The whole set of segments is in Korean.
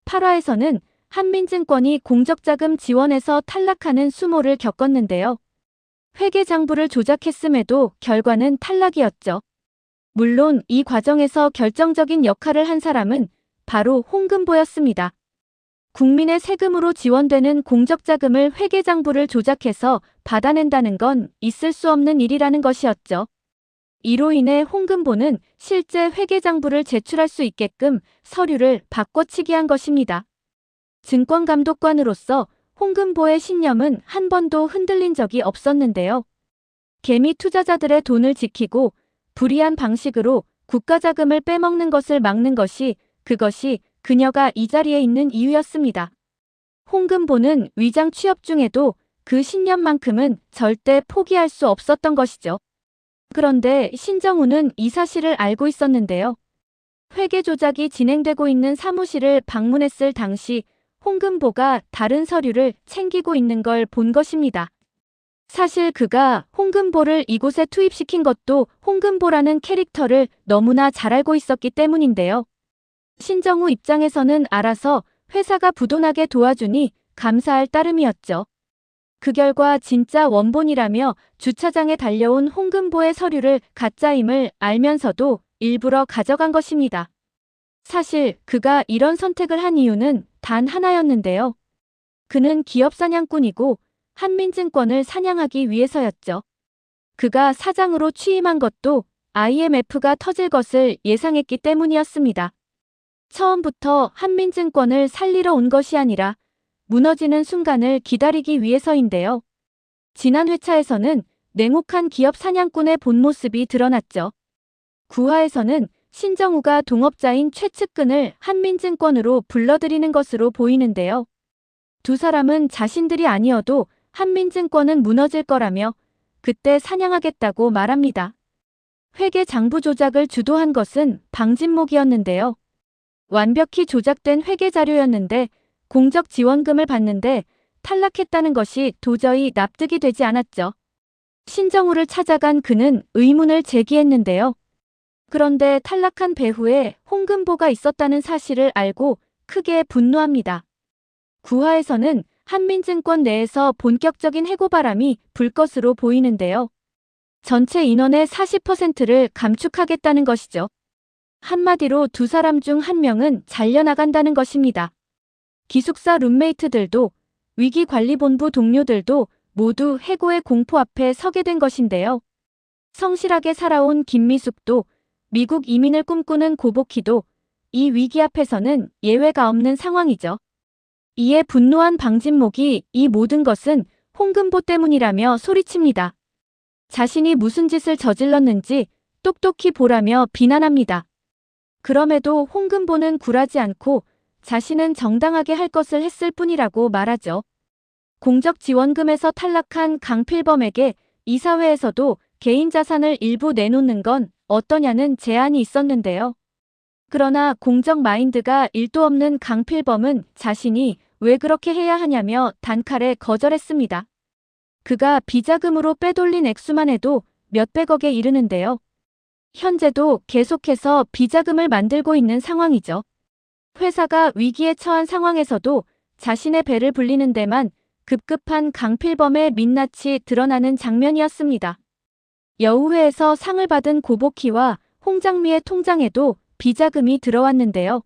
8화에서는 한민증권이 공적자금 지원에서 탈락하는 수모를 겪었는데요. 회계장부를 조작했음에도 결과는 탈락이었죠. 물론 이 과정에서 결정적인 역할을 한 사람은 바로 홍금보였습니다. 국민의 세금으로 지원되는 공적자금을 회계장부를 조작해서 받아낸다는 건 있을 수 없는 일이라는 것이었죠. 이로 인해 홍금보는 실제 회계장부를 제출할 수 있게끔 서류를 바꿔치기 한 것입니다. 증권감독관으로서 홍금보의 신념은 한 번도 흔들린 적이 없었는데요. 개미 투자자들의 돈을 지키고 불이한 방식으로 국가자금을 빼먹는 것을 막는 것이 그것이 그녀가 이 자리에 있는 이유였습니다. 홍금보는 위장 취업 중에도 그 신념만큼은 절대 포기할 수 없었던 것이죠. 그런데 신정우는 이 사실을 알고 있었는데요. 회계 조작이 진행되고 있는 사무실을 방문했을 당시 홍금보가 다른 서류를 챙기고 있는 걸 본 것입니다. 사실 그가 홍금보를 이곳에 투입시킨 것도 홍금보라는 캐릭터를 너무나 잘 알고 있었기 때문인데요. 신정우 입장에서는 알아서 회사가 부도나게 도와주니 감사할 따름이었죠. 그 결과 진짜 원본이라며 주차장에 달려온 홍금보의 서류를 가짜임을 알면서도 일부러 가져간 것입니다. 사실 그가 이런 선택을 한 이유는 단 하나였는데요. 그는 기업 사냥꾼이고 한민증권을 사냥하기 위해서였죠. 그가 사장으로 취임한 것도 IMF가 터질 것을 예상했기 때문이었습니다. 처음부터 한민증권을 살리러 온 것이 아니라 무너지는 순간을 기다리기 위해서인데요. 지난 회차에서는 냉혹한 기업 사냥꾼의 본 모습이 드러났죠. 9화에서는 신정우가 동업자인 최측근을 한민증권으로 불러들이는 것으로 보이는데요. 두 사람은 자신들이 아니어도 한민증권은 무너질 거라며 그때 사냥하겠다고 말합니다. 회계 장부 조작을 주도한 것은 방진목이었는데요. 완벽히 조작된 회계 자료였는데 공적 지원금을 받는데 탈락했다는 것이 도저히 납득이 되지 않았죠. 신정우를 찾아간 그는 의문을 제기했는데요. 그런데 탈락한 배후에 홍금보가 있었다는 사실을 알고 크게 분노합니다. 9화에서는 한민증권 내에서 본격적인 해고바람이 불 것으로 보이는데요. 전체 인원의 40%를 감축하겠다는 것이죠. 한마디로 두 사람 중 한 명은 잘려나간다는 것입니다. 기숙사 룸메이트들도 위기관리본부 동료들도 모두 해고의 공포 앞에 서게 된 것인데요. 성실하게 살아온 김미숙도 미국 이민을 꿈꾸는 고복희도 이 위기 앞에서는 예외가 없는 상황이죠. 이에 분노한 방진목이 이 모든 것은 홍금보 때문이라며 소리칩니다. 자신이 무슨 짓을 저질렀는지 똑똑히 보라며 비난합니다. 그럼에도 홍금보는 굴하지 않고 자신은 정당하게 할 것을 했을 뿐이라고 말하죠. 공적 지원금에서 탈락한 강필범에게 이사회에서도 개인 자산을 일부 내놓는 건 어떠냐는 제안이 있었는데요. 그러나 공적 마인드가 1도 없는 강필범은 자신이 왜 그렇게 해야 하냐며 단칼에 거절했습니다. 그가 비자금으로 빼돌린 액수만 해도 몇백억에 이르는데요. 현재도 계속해서 비자금을 만들고 있는 상황이죠. 회사가 위기에 처한 상황에서도 자신의 배를 불리는 데만 급급한 강필범의 민낯이 드러나는 장면이었습니다. 여우회에서 상을 받은 고복희와 홍장미의 통장에도 비자금이 들어왔는데요.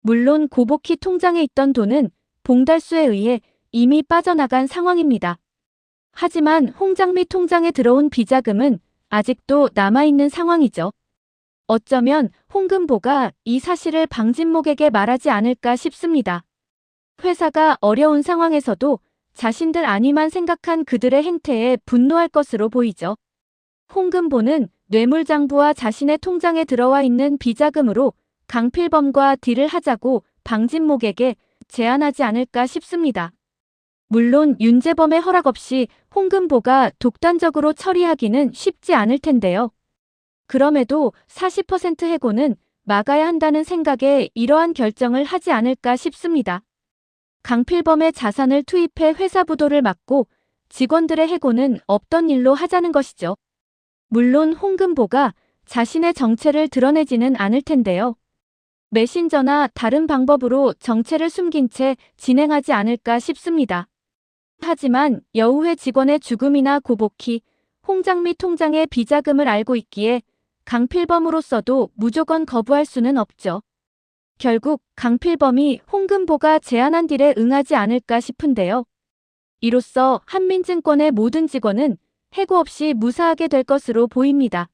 물론 고복희 통장에 있던 돈은 봉달수에 의해 이미 빠져나간 상황입니다. 하지만 홍장미 통장에 들어온 비자금은 아직도 남아있는 상황이죠. 어쩌면 홍금보가 이 사실을 방진목에게 말하지 않을까 싶습니다. 회사가 어려운 상황에서도 자신들 아니만 생각한 그들의 행태에 분노할 것으로 보이죠. 홍금보는 뇌물장부와 자신의 통장에 들어와 있는 비자금으로 강필범과 딜을 하자고 방진목에게 제안하지 않을까 싶습니다. 물론 윤재범의 허락 없이 홍금보가 독단적으로 처리하기는 쉽지 않을 텐데요. 그럼에도 40% 해고는 막아야 한다는 생각에 이러한 결정을 하지 않을까 싶습니다. 강필범의 자산을 투입해 회사 부도를 막고 직원들의 해고는 없던 일로 하자는 것이죠. 물론 홍금보가 자신의 정체를 드러내지는 않을 텐데요. 메신저나 다른 방법으로 정체를 숨긴 채 진행하지 않을까 싶습니다. 하지만 여우회 직원의 죽음이나 고복희, 홍장미 통장의 비자금을 알고 있기에 강필범으로서도 무조건 거부할 수는 없죠. 결국 강필범이 홍금보가 제안한 딜에 응하지 않을까 싶은데요. 이로써 한민증권의 모든 직원은 해고 없이 무사하게 될 것으로 보입니다.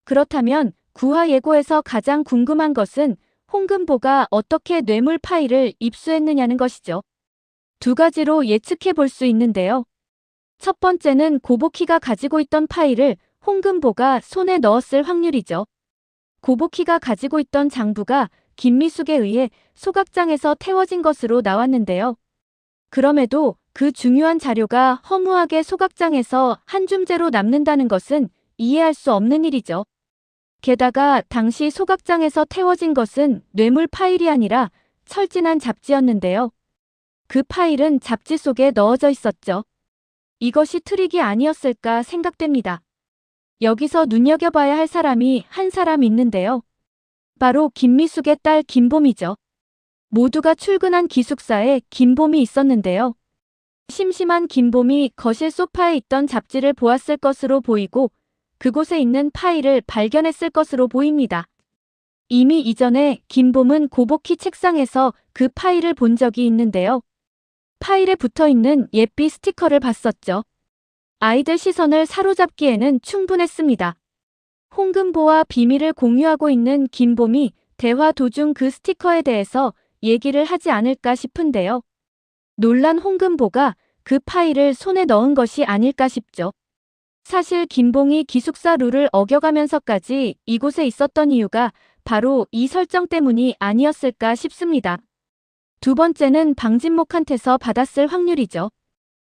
그렇다면 구하 예고에서 가장 궁금한 것은 홍금보가 어떻게 뇌물 파일을 입수했느냐는 것이죠. 두 가지로 예측해 볼 수 있는데요. 첫 번째는 고복희가 가지고 있던 파일을 홍금보가 손에 넣었을 확률이죠. 고복희가 가지고 있던 장부가 김미숙에 의해 소각장에서 태워진 것으로 나왔는데요. 그럼에도 그 중요한 자료가 허무하게 소각장에서 한 줌째로 남는다는 것은 이해할 수 없는 일이죠. 게다가 당시 소각장에서 태워진 것은 뇌물 파일이 아니라 철진한 잡지였는데요. 그 파일은 잡지 속에 넣어져 있었죠. 이것이 트릭이 아니었을까 생각됩니다. 여기서 눈여겨봐야 할 사람이 한 사람 있는데요. 바로 김미숙의 딸 김봄이죠. 모두가 출근한 기숙사에 김봄이 있었는데요. 심심한 김봄이 거실 소파에 있던 잡지를 보았을 것으로 보이고 그곳에 있는 파일을 발견했을 것으로 보입니다. 이미 이전에 김봄은 고복희 책상에서 그 파일을 본 적이 있는데요. 파일에 붙어있는 예삐 스티커를 봤었죠. 아이들 시선을 사로잡기에는 충분했습니다. 홍금보와 비밀을 공유하고 있는 김봄이 대화 도중 그 스티커에 대해서 얘기를 하지 않을까 싶은데요. 놀란 홍금보가 그 파일을 손에 넣은 것이 아닐까 싶죠. 사실 김봉이 기숙사 룰을 어겨가면서까지 이곳에 있었던 이유가 바로 이 설정 때문이 아니었을까 싶습니다. 두 번째는 방진목한테서 받았을 확률이죠.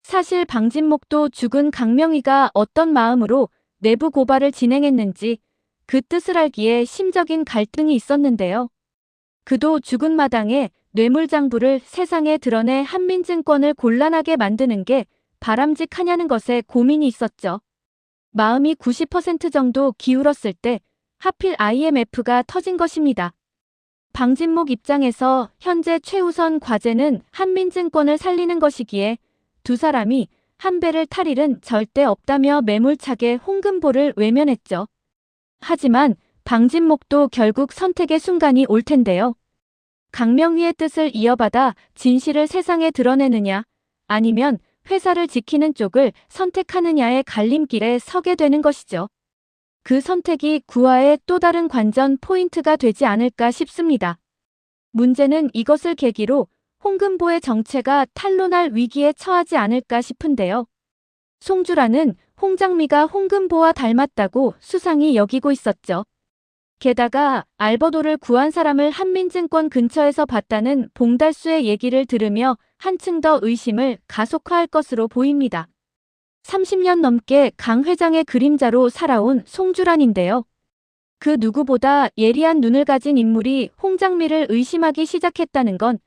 사실 방진목도 죽은 강명희가 어떤 마음으로 내부 고발을 진행했는지 그 뜻을 알기에 심적인 갈등이 있었는데요. 그도 죽은 마당에 뇌물장부를 세상에 드러내 한민증권을 곤란하게 만드는 게 바람직하냐는 것에 고민이 있었죠. 마음이 90% 정도 기울었을 때 하필 IMF가 터진 것입니다. 방진목 입장에서 현재 최우선 과제는 한민증권을 살리는 것이기에 두 사람이 한 배를 탈 일은 절대 없다며 매몰차게 홍금보를 외면했죠. 하지만 방진목도 결국 선택의 순간이 올 텐데요. 강명희의 뜻을 이어받아 진실을 세상에 드러내느냐 아니면 회사를 지키는 쪽을 선택하느냐의 갈림길에 서게 되는 것이죠. 그 선택이 구하의 또 다른 관전 포인트가 되지 않을까 싶습니다. 문제는 이것을 계기로 홍금보의 정체가 탄로날 위기에 처하지 않을까 싶은데요. 송주라는 홍장미가 홍금보와 닮았다고 수상이 여기고 있었죠. 게다가 알버도를 구한 사람을 한민증권 근처에서 봤다는 봉달수의 얘기를 들으며 한층 더 의심을 가속화할 것으로 보입니다. 30년 넘게 강 회장의 그림자로 살아온 송주란인데요. 그 누구보다 예리한 눈을 가진 인물이 홍장미를 의심하기 시작했다는 건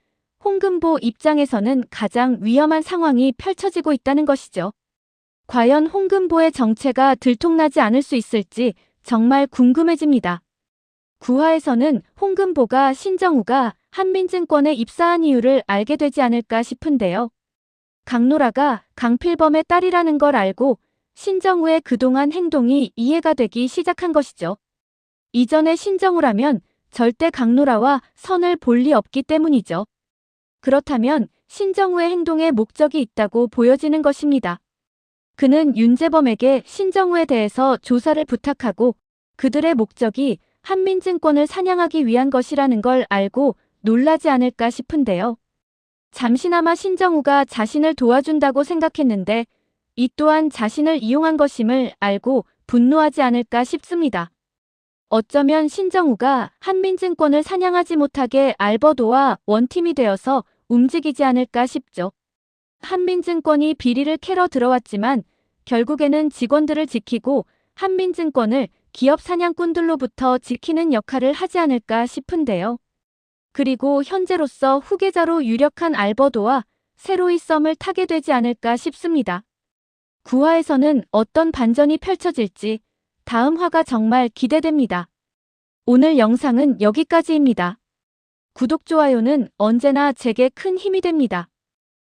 홍금보 입장에서는 가장 위험한 상황이 펼쳐지고 있다는 것이죠. 과연 홍금보의 정체가 들통나지 않을 수 있을지 정말 궁금해집니다. 구하에서는 홍금보가 신정우가 한민증권에 입사한 이유를 알게 되지 않을까 싶은데요. 강노라가 강필범의 딸이라는 걸 알고 신정우의 그동안 행동이 이해가 되기 시작한 것이죠. 이전의 신정우라면 절대 강노라와 선을 볼 리 없기 때문이죠. 그렇다면 신정우의 행동에 목적이 있다고 보여지는 것입니다. 그는 윤재범에게 신정우에 대해서 조사를 부탁하고 그들의 목적이 한민증권을 사냥하기 위한 것이라는 걸 알고 놀라지 않을까 싶은데요. 잠시나마 신정우가 자신을 도와준다고 생각했는데 이 또한 자신을 이용한 것임을 알고 분노하지 않을까 싶습니다. 어쩌면 신정우가 한민증권을 사냥하지 못하게 알버도와 원팀이 되어서 움직이지 않을까 싶죠. 한민증권이 비리를 캐러 들어왔지만 결국에는 직원들을 지키고 한민증권을 기업 사냥꾼들로부터 지키는 역할을 하지 않을까 싶은데요. 그리고 현재로서 후계자로 유력한 알버도와 새로이 썸을 타게 되지 않을까 싶습니다. 9화에서는 어떤 반전이 펼쳐질지 다음 화가 정말 기대됩니다. 오늘 영상은 여기까지입니다. 구독, 좋아요는 언제나 제게 큰 힘이 됩니다.